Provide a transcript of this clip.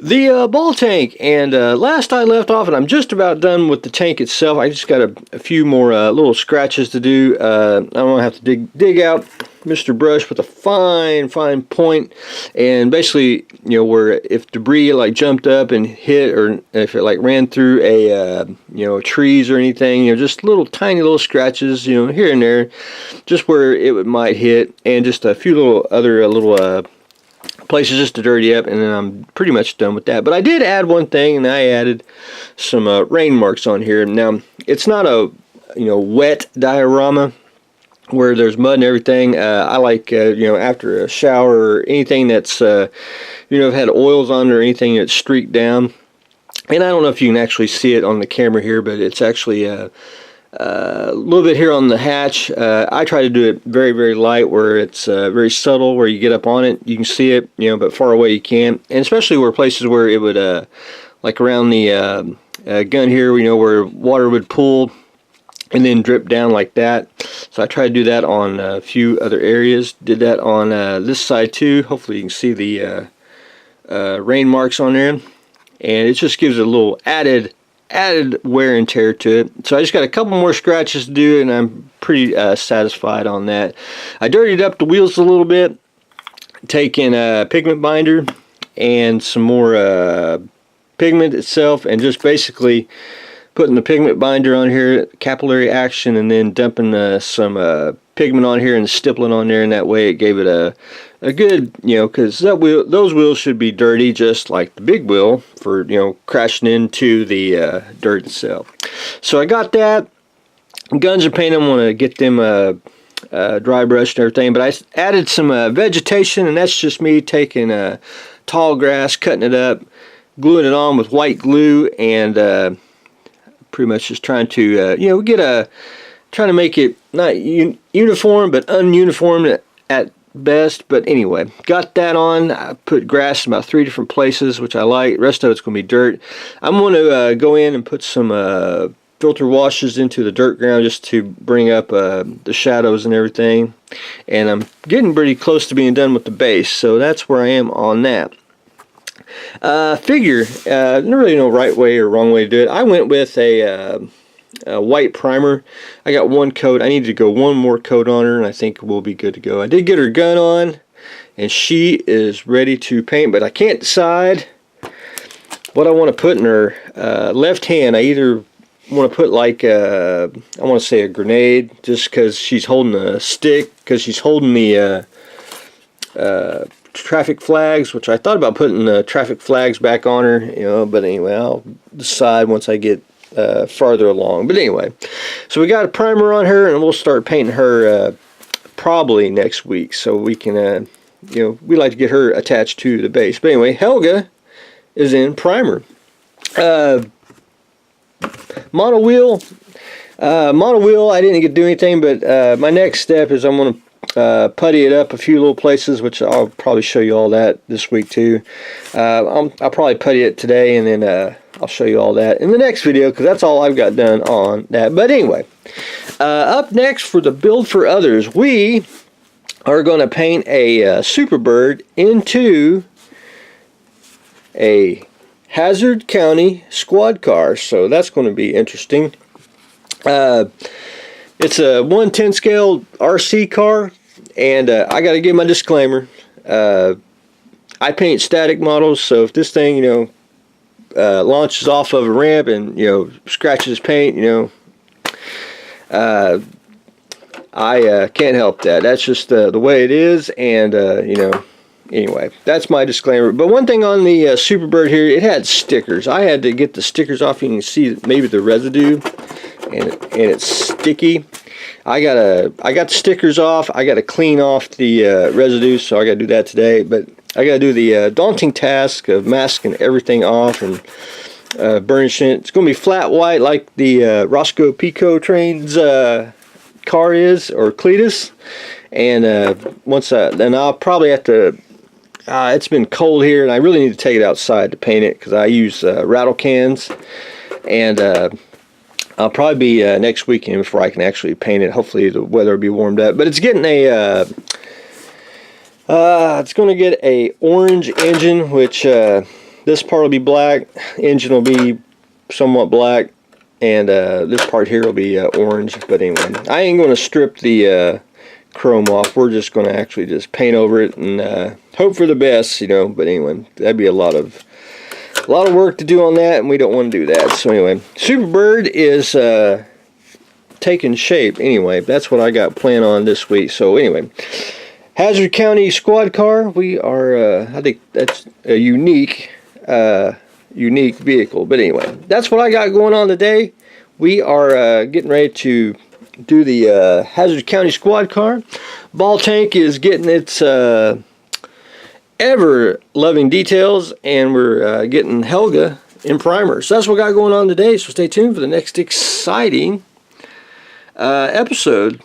The ball tank, and last I left off, and I'm just about done with the tank itself. I just got a few more little scratches to do. I don't have to dig out Mr. Brush with a fine point, and basically, you know, where if debris like jumped up and hit, or if it like ran through a you know, trees or anything, you know, just little tiny little scratches, you know, here and there, just where it might hit, and just a few little other places just to dirty up, and then I'm pretty much done with that. But I did add one thing, and I added some rain marks on here. Now, it's not a, you know, wet diorama where there's mud and everything. I like, you know, after a shower or anything that's, you know, had oils on it or anything that's streaked down. And I don't know if you can actually see it on the camera here, but it's actually a little bit here on the hatch. I try to do it very, very light, where it's very subtle, where you get up on it, you can see it, you know, but far away you can't. And especially where places where it would, like around the gun here, you know, where water would pool and then drip down like that. So I try to do that on a few other areas. Did that on this side too. Hopefully you can see the rain marks on there. And it just gives it a little added wear and tear to it. So I just got a couple more scratches to do, and I'm pretty satisfied on that. I dirtied up the wheels a little bit, taking a pigment binder and some more pigment itself, and just basically putting the pigment binder on here, capillary action, and then dumping some pigment on here and stippling on there, and that way it gave it a good, you know, because those wheels should be dirty just like the big wheel for, you know, crashing into the dirt itself. So I got that. Guns are painted. I want to get them dry brushed and everything, but I added some vegetation, and that's just me taking tall grass, cutting it up, gluing it on with white glue, and pretty much just trying to you know, trying to make it not uniform but ununiform at best. But anyway, got that on. I put grass in about 3 different places, which I like. The rest of it's going to be dirt. I'm going to go in and put some filter washes into the dirt ground just to bring up the shadows and everything. And I'm getting pretty close to being done with the base, so that's where I am on that. Figure, not really no right way or wrong way to do it. I went with a white primer. I got one coat. I need to go one more coat on her, and I think we'll be good to go. I did get her gun on, and she is ready to paint, but I can't decide what I want to put in her left hand. I either want to put like I want to say a grenade, just because she's holding a stick, because she's holding the traffic flags, which I thought about putting the traffic flags back on her, you know, but anyway, I'll decide once I get farther along. But anyway, so we got a primer on her, and we'll start painting her probably next week, so we can you know, we like to get her attached to the base. But anyway, Helga is in primer. Mono wheel, I didn't get to do anything, but my next step is I'm going to putty it up a few little places, which I'll probably show you all that this week too. I'll probably putty it today, and then I'll show you all that in the next video, because that's all I've got done on that. But anyway, up next for the build for others, we are going to paint a Superbird into a Hazzard County squad car, so that's going to be interesting. It's a 1/10 scale RC car, and I got to give my disclaimer. I paint static models, so if this thing, you know, launches off of a ramp and, you know, scratches paint, you know, I can't help that. That's just the way it is, and you know, anyway, that's my disclaimer. But one thing on the Superbird here, it had stickers. I had to get the stickers off. You can see maybe the residue, and it's sticky. I got the stickers off. I got to clean off the residue, so I got to do that today. But I got to do the daunting task of masking everything off and burnishing it. It's going to be flat white like the Roscoe Pico Train's car is, or Cletus. And then I'll probably have to. It's been cold here, and I really need to take it outside to paint it, because I use rattle cans, and I'll probably be next weekend before I can actually paint it. Hopefully the weather will be warmed up. But it's getting it's going to get a orange engine, which This part will be black, engine will be somewhat black, and this part here will be orange. But anyway, I ain't going to strip the chrome off. We're just going to actually just paint over it and hope for the best, you know. But anyway, that'd be a lot of work to do on that, and we don't want to do that. So anyway, Superbird is taking shape. Anyway, that's what I got planned on this week. So anyway, Hazzard County squad car. We are I think that's a unique vehicle. But anyway, that's what I got going on today. We are getting ready to do the Hazzard County squad car. Ball tank is getting its ever loving details, and we're getting Helga in primer. So that's what we got going on today. So stay tuned for the next exciting episode